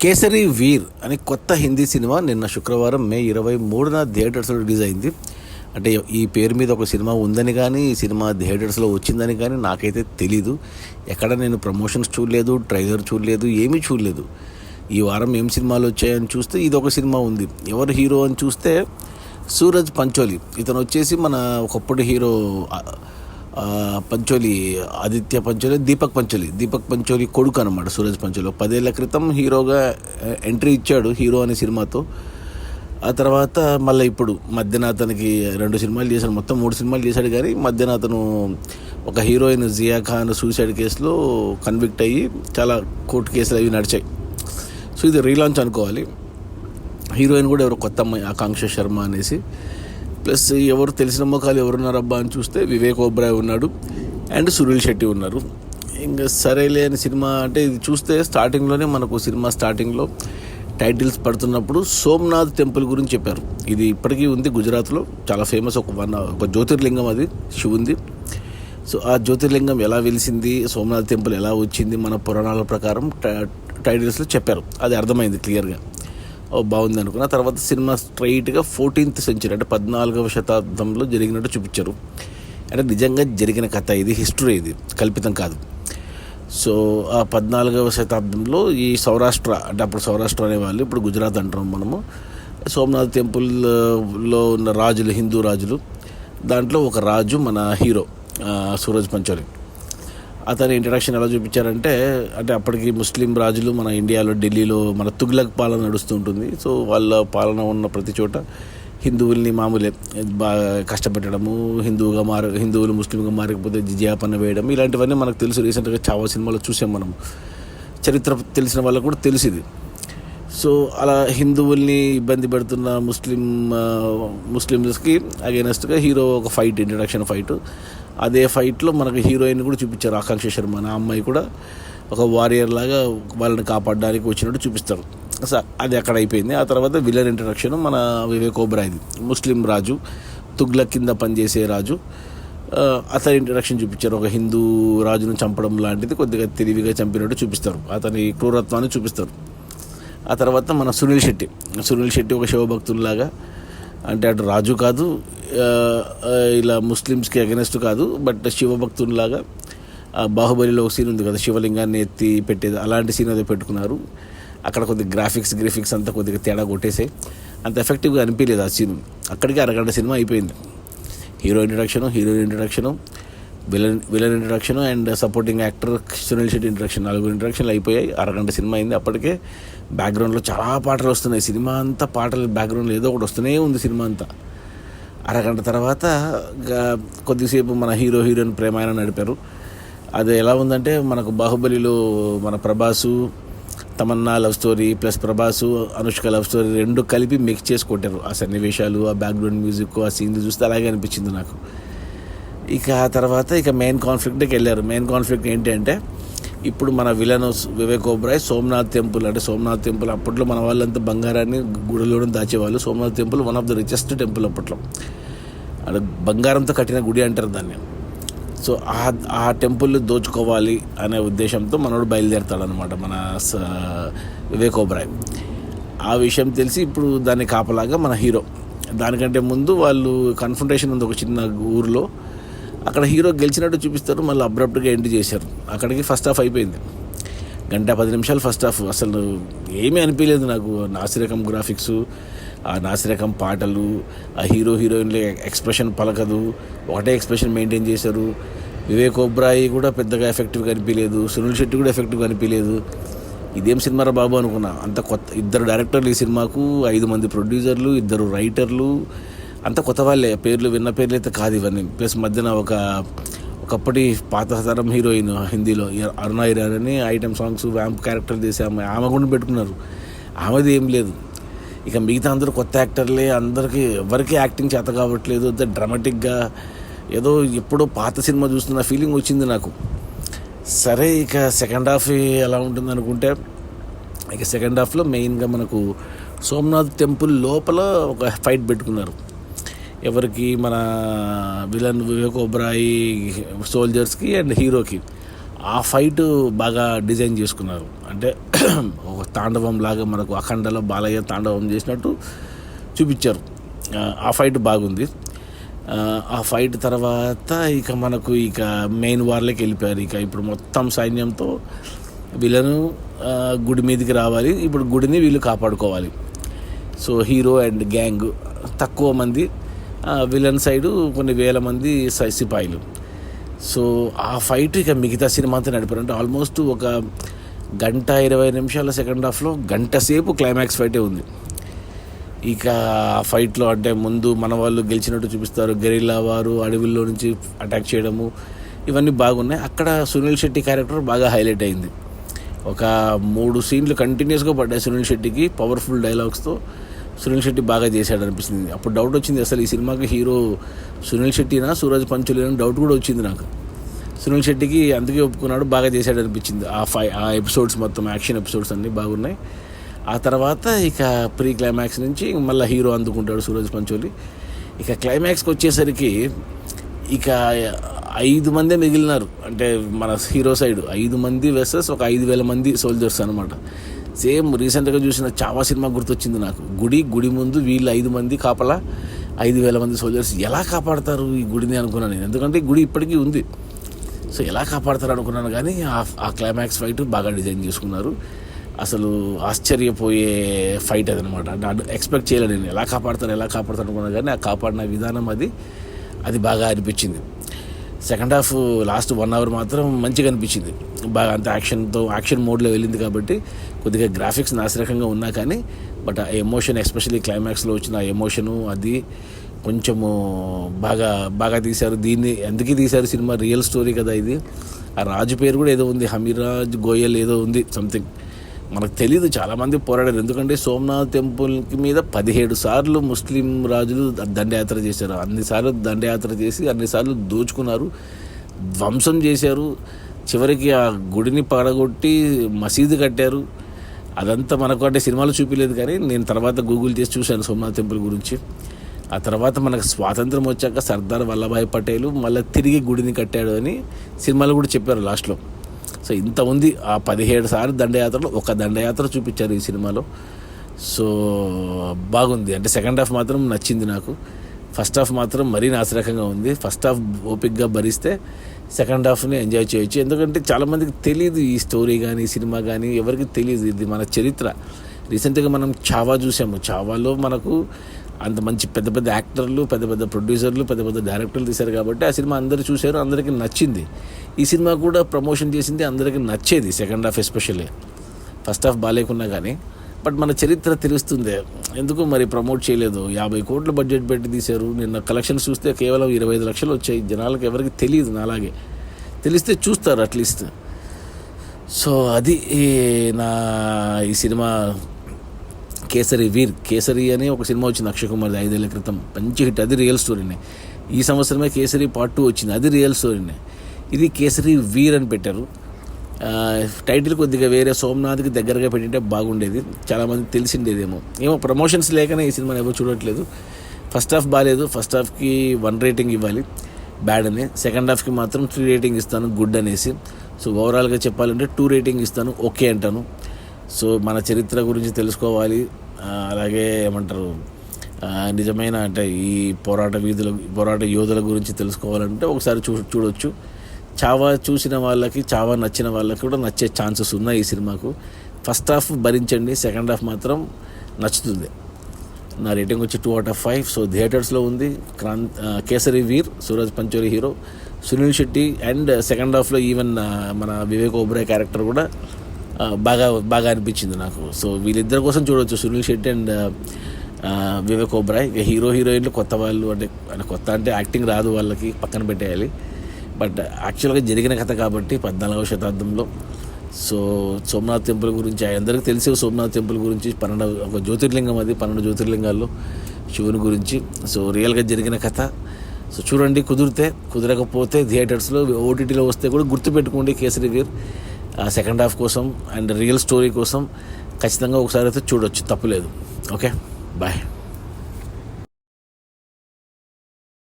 కేసరి వీర్ అనే కొత్త హిందీ సినిమా నిన్న శుక్రవారం మే 23న థియేటర్స్లో రిలీజ్ అయింది. అంటే ఈ పేరు మీద ఒక సినిమా ఉందని కానీ, ఈ సినిమా థియేటర్స్లో వచ్చిందని కానీ నాకైతే తెలీదు. ఎక్కడ నేను ప్రమోషన్స్ చూడలేదు, ట్రైలర్ చూడలేదు, ఏమీ చూడలేదు. ఈ వారం ఏం సినిమాలు వచ్చాయని చూస్తే ఇది ఒక సినిమా ఉంది. ఎవరు హీరో అని చూస్తే సూరజ్ పంచోలి. ఇతను వచ్చేసి మన ఒకప్పుడు హీరో పంచోలి, ఆదిత్య పంచోలి, దీపక్ పంచోలి కొడుకు అనమాట సూరజ్ పంచోలి. 10 ఏళ్ల క్రితం హీరోగా ఎంట్రీ ఇచ్చాడు హీరో అనే సినిమాతో. ఆ తర్వాత మళ్ళీ ఇప్పుడు మధ్యన అతనికి 2 సినిమాలు చేశాడు, మొత్తం 3 సినిమాలు చేశాడు. కానీ మధ్యన అతను ఒక హీరోయిన్ జియా ఖాన్ సూసైడ్ కేసులో కన్విక్ట్ అయ్యి చాలా కోర్టు కేసులు అవి నడిచాయి. సో ఇది రీలాంచ్ అనుకోవాలి. హీరోయిన్ కూడా ఎవరు కొత్త అమ్మాయి, ఆకాంక్ష శర్మ అనేసి. ప్లస్ ఎవరు తెలిసిన ముఖాలు ఎవరున్నారబ్బా అని చూస్తే వివేక్ ఓబ్రాయ్ ఉన్నాడు అండ్ సునీల్ శెట్టి ఉన్నారు. ఇంకా సరేలే అని సినిమా అంటే ఇది చూస్తే స్టార్టింగ్లోనే మనకు సినిమా స్టార్టింగ్లో టైటిల్స్ పడుతున్నప్పుడు సోమనాథ్ టెంపుల్ గురించి చెప్పారు. ఇది ఇప్పటికీ ఉంది గుజరాత్లో, చాలా ఫేమస్ ఒక జ్యోతిర్లింగం, అది శివుంది. సో ఆ జ్యోతిర్లింగం ఎలా వెలిసింది, సోమనాథ్ టెంపుల్ ఎలా వచ్చింది మన పురాణాల ప్రకారం టైటిల్స్లో చెప్పారు. అది అర్థమైంది క్లియర్గా. బాగుంది అనుకున్న తర్వాత సినిమా స్ట్రైట్గా 14th సెంచరీ అంటే 14వ శతాబ్దంలో జరిగినట్టు చూపించారు. అంటే నిజంగా జరిగిన కథ ఇది, హిస్టరీ ఇది, కల్పితం కాదు. సో ఆ 14వ శతాబ్దంలో ఈ సౌరాష్ట్ర అంటే అప్పుడు సౌరాష్ట్ర అనేవాళ్ళు, ఇప్పుడు గుజరాత్ అంటున్నాం మనము. సోమనాథ్ టెంపుల్లో ఉన్న రాజులు, హిందూ రాజులు, దాంట్లో ఒక రాజు మన హీరో సూరజ్ పంచోలి. అతని ఇంట్రడక్షన్ ఎలా చూపించారంటే, అంటే అప్పటికి ముస్లిం రాజులు మన ఇండియాలో ఢిల్లీలో మన తుగ్లక్ పాలన నడుస్తూ ఉంటుంది. సో వాళ్ళ పాలన ఉన్న ప్రతి చోట హిందువుల్ని మామూలే బాగా కష్టపెట్టడము, హిందువులు ముస్లింగా మారకపోతే జిజియా పన్ను వేయడం, ఇలాంటివన్నీ మనకు తెలుసు. రీసెంట్గా చావా సినిమాలో చూసాం మనం. చరిత్ర తెలిసిన వాళ్ళకు కూడా తెలిసింది. సో అలా హిందువుల్ని ఇబ్బంది పెడుతున్న ముస్లిమ్స్కి అగైనెస్ట్గా హీరో ఒక ఫైట్, ఇంట్రడక్షన్ ఫైట్. అదే ఫైట్లో మనకు హీరోయిన్ కూడా చూపించారు, ఆకాంక్ష శర్మ. ఆ అమ్మాయి కూడా ఒక వారియర్ లాగా వాళ్ళని కాపాడడానికి వచ్చినట్టు చూపిస్తారు. సో అది అక్కడ అయిపోయింది. ఆ తర్వాత విలన్ ఇంట్రడక్షన్ మన వివేక్ ఓబ్రాయ్ది, ముస్లిం రాజు, తుగ్లక్ కింద పనిచేసే రాజు. అతని ఇంట్రడక్షన్ చూపించారు. ఒక హిందూ రాజును చంపడం లాంటిది కొద్దిగా తెలివిగా చంపినట్టు చూపిస్తారు, అతని క్రూరత్వాన్ని చూపిస్తారు. ఆ తర్వాత మన సునీల్ శెట్టి ఒక శివభక్తుల్లాగా, అంటే అటు రాజు కాదు, ఇలా ముస్లిమ్స్కి అగెనెస్ట్ కాదు, బట్ శివభక్తుల్లాగా. బాహుబలిలో ఒక సీన్ ఉంది కదా, శివలింగాన్ని ఎత్తి పెట్టేది, అలాంటి సీన్ అదే పెట్టుకున్నారు. అక్కడ కొద్దిగా గ్రాఫిక్స్ అంతా కొద్దిగా తేడా కొట్టేసాయి, అంత ఎఫెక్టివ్గా అనిపించలేదు ఆ సీన్. అక్కడికి అరగంట సినిమా అయిపోయింది. Heroine introduction, villain introduction and supporting actor Sunil Shetty introduction, 4 ఇంట్రడక్షన్లు అయిపోయాయి. అరగంట సినిమా అయింది. అప్పటికే బ్యాక్గ్రౌండ్లో చాలా పాటలు వస్తున్నాయి. సినిమా అంతా పాటలు బ్యాక్గ్రౌండ్లో ఏదో ఒకటి వస్తూనే ఉంది సినిమా అంతా. అరగంట తర్వాత కొద్దిసేపు మన హీరోయిన్ ప్రేమాయణం నడిపారు. అది ఎలా ఉందంటే, మనకు బాహుబలిలో మన Prabhas Tamannaah love story plus Prabhas Anushka love story 2 కలిపి మిక్స్ చేసి కొట్టారు. ఆ సన్నివేశాలు, ఆ బ్యాక్గ్రౌండ్ మ్యూజిక్, ఆ సీన్లు చూస్తే అలాగే అనిపించింది నాకు. ఇక ఆ తర్వాత మెయిన్ కాన్ఫ్లిక్ట్కి వెళ్ళారు. మెయిన్ కాన్ఫ్లిక్ట్ ఏంటి అంటే, ఇప్పుడు మన విలన్ వివేక్ ఓబ్రాయ్ సోమనాథ్ టెంపుల్ అప్పట్లో మన వాళ్ళంతా బంగారాన్ని గుడిలోనే దాచేవాళ్ళు. Somnath temple one of the richest temple అప్పట్లో, అంటే బంగారంతో కట్టిన గుడి అంటారు దాన్ని. సో ఆ టెంపుల్ దోచుకోవాలి అనే ఉద్దేశంతో మనోడు బయలుదేరతాడనమాట మన వివేక్ ఓబ్రాయ్. ఆ విషయం తెలిసి ఇప్పుడు దాన్ని కాపలాగా మన హీరో. దానికంటే ముందు వాళ్ళు కన్ఫ్రంటేషన్ ఉంది ఒక చిన్న ఊరిలో. అక్కడ హీరో గెలిచినట్టు చూపిస్తారు, మళ్ళీ అబ్రప్ట్గా ఎండ్ చేశారు. అక్కడికి ఫస్ట్ హాఫ్ అయిపోయింది, 1:10 నిమిషాలు ఫస్ట్ హాఫ్. అసలు ఏమీ అనిపించలేదు నాకు. నాసిరకం గ్రాఫిక్స్, ఆ నాసిరకం పాటలు, ఆ హీరోయిన్ల ఎక్స్ప్రెషన్ పలకదు, ఒకటే ఎక్స్ప్రెషన్ మెయింటైన్ చేశారు. వివేక్ ఓబ్రాయ్ కూడా పెద్దగా ఎఫెక్టివ్గా అనిపించలేదు, సునీల్ శెట్టి కూడా ఎఫెక్టివ్గా అనిపించలేదు. ఇదేం సినిమారా బాబు అనుకున్నా. అంత కొత్త 2 డైరెక్టర్లు ఈ సినిమాకు, 5 మంది ప్రొడ్యూసర్లు, 2 రైటర్లు, అంత కొత్త వాళ్ళే. విన్న పేర్లు అయితే కాదు ఇవన్నీ. ప్లస్ మధ్యన ఒకప్పటి పాత తరం హీరోయిన్ హిందీలో అరుణ ఇరానీ అని ఐటమ్ సాంగ్స్, వ్యాంప్ క్యారెక్టర్ చేసే ఆమె కూడా పెట్టుకున్నారు. ఆమెది ఏం లేదు. ఇక మిగతా అందరూ కొత్త యాక్టర్లే. ఎవరికి యాక్టింగ్ చేత కావట్లేదు. డ్రామాటిక్గా ఏదో ఎప్పుడో పాత సినిమా చూస్తున్న ఫీలింగ్ వచ్చింది నాకు. సరే, ఇక సెకండ్ హాఫ్ ఎలా ఉంటుంది అనుకుంటే, ఇక సెకండ్ హాఫ్లో మెయిన్గా మనకు సోమనాథ్ టెంపుల్ లోపల ఒక ఫైట్ పెట్టుకున్నారు. ఎవరికి, మన విలన్ వివేక్ ఓబ్రాయ్ సోల్జర్స్కి అండ్ హీరోకి. ఆ ఫైట్ బాగా డిజైన్ చేసుకున్నారు. అంటే ఒక తాండవం లాగా మనకు అఖండలో బాలయ్య తాండవం చేసినట్టు చూపించారు. ఆ ఫైట్ బాగుంది. ఆ ఫైట్ తర్వాత ఇక మనకు ఇక మెయిన్ వార్లోకి వెళ్ళిపోయారు. ఇక ఇప్పుడు మొత్తం సైన్యంతో వీళ్ళను గుడి మీదకి రావాలి. ఇప్పుడు గుడిని వీళ్ళు కాపాడుకోవాలి. సో హీరో అండ్ గ్యాంగ్ తక్కువ మంది, విలన్ సైడు కొన్ని వేల మంది సిపాయిలు. సో ఆ ఫైట్ ఇక మిగతా సినిమా అంతా నడిపారు. అంటే ఆల్మోస్ట్ ఒక 1:20 సెకండ్ హాఫ్లో గంట సేపు క్లైమాక్స్ ఫైటే ఉంది. ఇక ఆ ఫైట్లో అంటే ముందు మన వాళ్ళు గెలిచినట్టు చూపిస్తారు. గెరిల్లా వారు అడవిలో నుంచి అటాక్ చేయడము ఇవన్నీ బాగున్నాయి. అక్కడ సునీల్ శెట్టి క్యారెక్టర్ బాగా హైలైట్ అయింది. ఒక 3 సీన్లు కంటిన్యూస్గా పడ్డాయి సునీల్ శెట్టికి. పవర్ఫుల్ డైలాగ్స్తో సునీల్ శెట్టి బాగా చేశాడు అనిపిస్తుంది. అప్పుడు డౌట్ వచ్చింది, అసలు ఈ సినిమాకి హీరో సునీల్ శెట్టినా సూరజ్ పంచోలి అని డౌట్ కూడా వచ్చింది నాకు. సునీల్ శెట్టికి అందుకే ఒప్పుకున్నాడు, బాగా చేశాడు అనిపించింది. ఆ ఎపిసోడ్స్ మొత్తం యాక్షన్ ఎపిసోడ్స్ అన్నీ బాగున్నాయి. ఆ తర్వాత ఇక ప్రీ క్లైమాక్స్ నుంచి మళ్ళీ హీరో అందుకుంటాడు సూరజ్ పంచోలి. ఇక క్లైమాక్స్కి వచ్చేసరికి ఇక 5 మందే మిగిలినారు. అంటే మన హీరో సైడ్ 5 మంది వెర్సెస్ ఒక 5,000 మంది సోల్జర్స్ అనమాట. సేమ్ రీసెంట్గా చూసిన చావా సినిమా గుర్తొచ్చింది నాకు. గుడి ముందు వీళ్ళు 5 మంది కాపలా 5,000 మంది సోల్జర్స్. ఎలా కాపాడతారు ఈ గుడిని అనుకున్నాను నేను, ఎందుకంటే ఈ గుడి ఇప్పటికీ ఉంది. సో ఎలా కాపాడతారు అనుకున్నాను. కానీ ఆ క్లైమాక్స్ ఫైట్ బాగా డిజైన్ చేసుకున్నారు. అసలు ఆశ్చర్యపోయే ఫైట్ అదనమాట. అంటే ఎక్స్పెక్ట్ చేయలేదు నేను, ఎలా కాపాడతారు అనుకున్నాను. కానీ ఆ కాపాడిన విధానం అది బాగా అనిపించింది. సెకండ్ హాఫ్ లాస్ట్ 1 hour మాత్రం మంచిగా అనిపించింది. బాగా అంత యాక్షన్ మోడ్లో వెళ్ళింది కాబట్టి కొద్దిగా గ్రాఫిక్స్ నాసిరకంగా ఉన్నా కానీ బట్ ఆ ఎమోషన్, ఎస్పెషల్లీ క్లైమాక్స్లో వచ్చిన ఆ ఎమోషను అది కొంచెము బాగా తీశారు. దీన్ని ఎందుకు తీశారు, సినిమా రియల్ స్టోరీ కదా ఇది. ఆ రాజు పేరు కూడా ఏదో ఉంది, హమీరాజ్ గోయల్ ఏదో ఉంది సంథింగ్, మనకు తెలీదు. చాలామంది పోరాడారు. ఎందుకంటే సోమనాథ్ టెంపుల్కి మీద 17 సార్లు ముస్లిం రాజులు దండయాత్ర చేశారు. అన్నిసార్లు దండయాత్ర చేసి అన్నిసార్లు దోచుకున్నారు, ధ్వంసం చేశారు. చివరికి ఆ గుడిని పడగొట్టి మసీదు కట్టారు. అదంతా మనకు అంటే సినిమాలో చూపించలేదు, కానీ నేను తర్వాత గూగుల్ చేసి చూశాను సోమనాథ్ టెంపుల్ గురించి. ఆ తర్వాత మనకు స్వాతంత్రం వచ్చాక సర్దార్ వల్లభాయ్ పటేల్ మళ్ళీ తిరిగి గుడిని కట్టాడు అని సినిమాలో కూడా చెప్పారు లాస్ట్లో. సో ఇంత ఉంది. ఆ 17 సార్లు దండయాత్రలో ఒక దండయాత్ర చూపించారు ఈ సినిమాలో. సో బాగుంది. అంటే సెకండ్ హాఫ్ మాత్రం నచ్చింది నాకు. ఫస్ట్ హాఫ్ మాత్రం మరీ నాసిరకంగా ఉంది. ఫస్ట్ హాఫ్ ఓపిక్గా భరిస్తే సెకండ్ హాఫ్ని ఎంజాయ్ చేయొచ్చు. ఎందుకంటే చాలామందికి తెలియదు ఈ స్టోరీ కానీ సినిమా కానీ, ఎవరికి తెలియదు ఇది మన చరిత్ర. రీసెంట్గా మనం చావా చూసాము. చావాలో మనకు అంత మంచి పెద్ద పెద్ద యాక్టర్లు, పెద్ద పెద్ద ప్రొడ్యూసర్లు, పెద్ద పెద్ద డైరెక్టర్లు తీశారు కాబట్టి ఆ సినిమా అందరూ చూశారు, అందరికీ నచ్చింది. ఈ సినిమా కూడా ప్రమోషన్ చేసింది, అందరికీ నచ్చేది. Second half especially, first half బాగాలేకున్నా కానీ బట్ మన చరిత్ర తెలుస్తుంది. ఎందుకు మరి ప్రమోట్ చేయలేదు? 50 కోట్ల బడ్జెట్ పెట్టి తీశారు. నిన్న కలెక్షన్స్ చూస్తే కేవలం 25 లక్షలు వచ్చాయి. జనాలకు ఎవరికి తెలియదు, నాలాగే తెలిస్తే చూస్తారు అట్లీస్ట్. సో అది ఈ సినిమా కేసరి అని ఒక సినిమా వచ్చింది అక్షయ్ కుమార్ది 5 ఏళ్ల క్రితం, మంచి హిట్. అది రియల్ స్టోరీనే. ఈ సంవత్సరమే కేసరి పార్ట్ 2 వచ్చింది, అది రియల్ స్టోరీనే. ఇది కేసరి వీర్ అని పెట్టారు. టైటిల్ కొద్దిగా వేరే, సోమనాథ్కి దగ్గరగా పెట్టింటే బాగుండేది, చాలామంది తెలిసిండేదేమో. ప్రమోషన్స్ లేకనే ఈ సినిమాని ఎవరు చూడట్లేదు. ఫస్ట్ హాఫ్ బాగాలేదు. ఫస్ట్ హాఫ్కి 1 రేటింగ్ ఇవ్వాలి, బ్యాడ్ అని. సెకండ్ హాఫ్కి మాత్రం 3 రేటింగ్ ఇస్తాను, గుడ్ అనేసి. సో ఓవరాల్గా చెప్పాలంటే 2 రేటింగ్ ఇస్తాను, ఓకే అంటాను. సో మన చరిత్ర గురించి తెలుసుకోవాలి, అలాగే ఏమంటారు నిజమైన అంటే ఈ పోరాట యోధుల గురించి తెలుసుకోవాలంటే ఒకసారి చూడొచ్చు. చావా చూసిన వాళ్ళకి, చావా నచ్చిన వాళ్ళకి కూడా నచ్చే ఛాన్సెస్ ఉన్నాయి ఈ సినిమాకు. ఫస్ట్ హాఫ్ భరించండి, సెకండ్ హాఫ్ మాత్రం నచ్చుతుంది. నా రేటింగ్ వచ్చి 2 out of 5. సో థియేటర్స్లో ఉంది Kesari Veer, Sooraj Pancholi hero, Suniel Shetty. And second హాఫ్లో ఈవెన్ మన వివేక్ ఓబ్రాయ్ క్యారెక్టర్ కూడా బాగా అనిపించింది నాకు. సో వీళ్ళిద్దరి కోసం చూడవచ్చు, సునీల్ శెట్టి అండ్ వివేక్ ఓబ్రాయ్. హీరోయిన్లు కొత్త వాళ్ళు, అంటే కొత్త అంటే యాక్టింగ్ రాదు వాళ్ళకి, పక్కన పెట్టేయాలి. బట్ యాక్చువల్గా జరిగిన కథ కాబట్టి 14వ శతాబ్దంలో. సో సోమనాథ్ టెంపుల్ గురించి అందరికీ తెలిసే, సోమనాథ్ టెంపుల్ గురించి ఒక జ్యోతిర్లింగం, అది 12 జ్యోతిర్లింగాల్లో శివుని గురించి. సో రియల్గా జరిగిన కథ. సో చూడండి, కుదరకపోతే థియేటర్స్లో, ఓటీటీలో వస్తే కూడా గుర్తుపెట్టుకోండి కేసరి వీర్. సెకండ్ హాఫ్ కోసం అండ్ రియల్ స్టోరీ కోసం ఖచ్చితంగా ఒకసారి అయితే చూడొచ్చు, తప్పులేదు. Okay, bye.